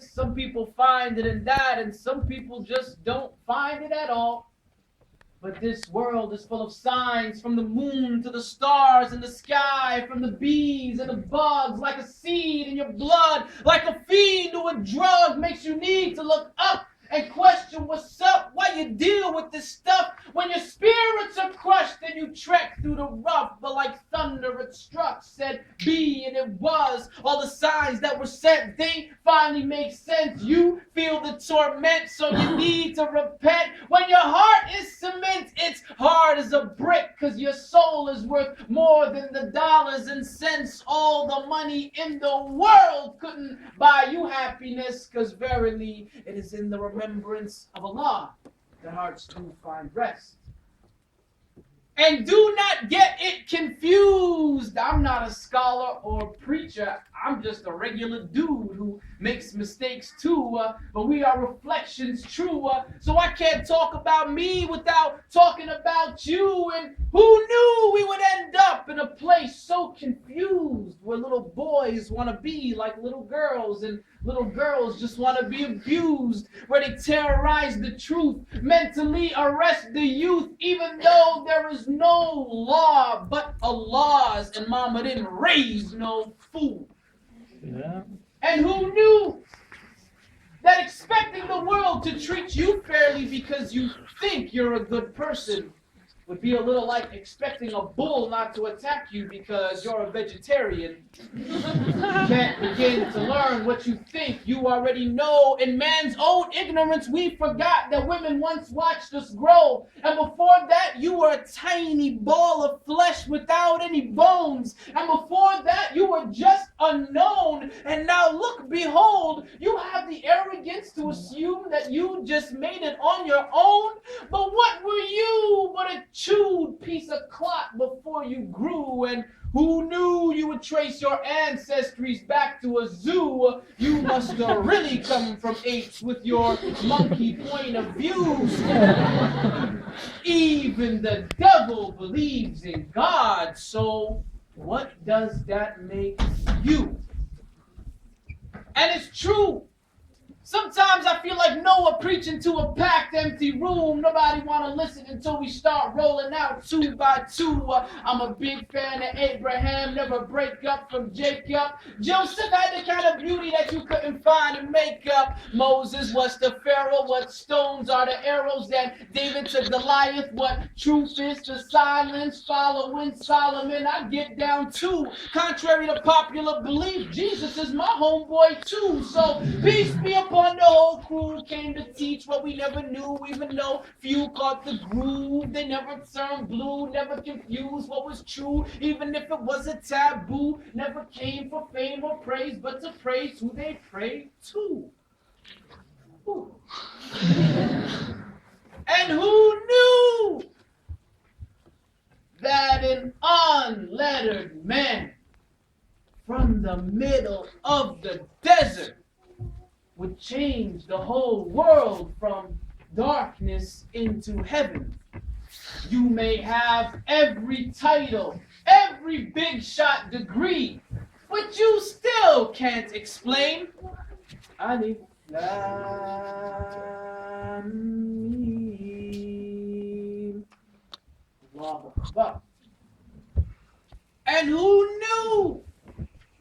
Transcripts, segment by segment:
some people find it in that, and some people just don't find it at all. But this world is full of signs, from the moon to the stars in the sky, from the bees and the bugs, like a seed in your blood, like a fiend to a drug, makes you need to look up and question what's up, why you deal with this stuff. When your spirits are crushed and you trek through the rough, but like thunder it struck, said be, and it was. All the signs that were sent, they finally make sense. You feel the torment, so you need to repent. When your heart is cement, it's hard as a brick, cause your soul is worth more than the dollars and cents. All the money in the world couldn't buy you happiness, cause verily it is in the remembrance of Allah that hearts do find rest. And do not get it confused. I'm not a scholar or preacher. I'm just a regular dude who makes mistakes too. But we are reflections true. So I can't talk about me without talking about you. And who knew we would end up in a place so confused, where little boys want to be like little girls and little girls just want to be abused, where they terrorize the truth, mentally arrest the youth, even though there is no law but Allah's, and mama didn't raise no fool. Yeah. And who knew that expecting the world to treat you fairly because you think you're a good person would be a little like expecting a bull not to attack you because you're a vegetarian. You can't begin to learn what you think you already know. In man's own ignorance, we forgot that women once watched us grow. And before that, you were a tiny ball of flesh without any bones. And before that, you were just unknown. And now look, behold, you have the arrogance to assume that you just made it on your own. But what were you but a chewed piece of cloth before you grew? And who knew you would trace your ancestries back to a zoo? You must have really come from apes with your monkey point of view. Even the devil believes in God, so what does that make you? And it's true. Sometimes I feel like Noah preaching to a packed, empty room. Nobody want to listen until we start rolling out two by two. I'm a big fan of Abraham, never break up from Jacob. Joseph had the kind of beauty that you couldn't find in makeup. Moses was the Pharaoh. What stones are the arrows that David to Goliath? What truth is the silence following Solomon? I get down too. Contrary to popular belief, Jesus is my homeboy too. So peace be upon the whole crew, came to teach what we never knew, even though few caught the groove. They never turned blue, never confused what was true, even if it was a taboo. Never came for fame or praise, but to praise who they prayed to. Ooh. And who knew that an unlettered man from the middle of the desert would change the whole world from darkness into heaven? You may have every title, every big shot degree, but you still can't explain. Alif Lam Mim. Allahu Akbar. And who knew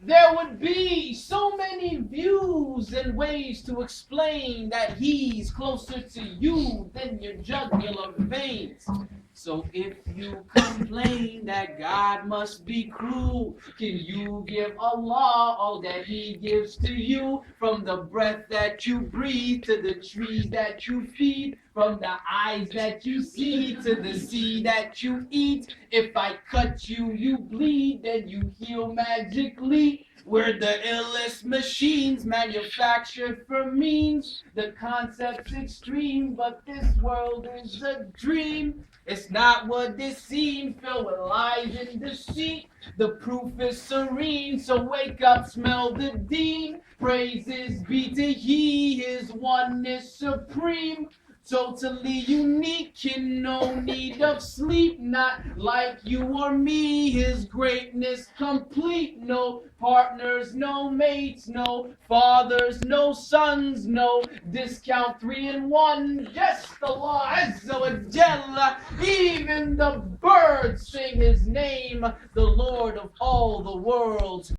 there would be so many views and ways to explain that he's closer to you than your jugular veins? So if you complain that God must be cruel, can you give Allah all that he gives to you? From the breath that you breathe to the trees that you feed, from the eyes that you see to the sea that you eat. If I cut you, you bleed, then you heal magically. We're the illest machines manufactured for means. The concept's extreme, but this world is a dream. It's not what this seems, filled with lies and deceit. The proof is serene, so wake up, smell the dean. Praises be to he, his oneness supreme. totally unique, in no need of sleep, not like you or me. His greatness complete, no partners, no mates, no fathers, no sons, no discount 3 in 1. Just Allah Azza wa Jalla. Even the birds sing his name, the Lord of all the worlds.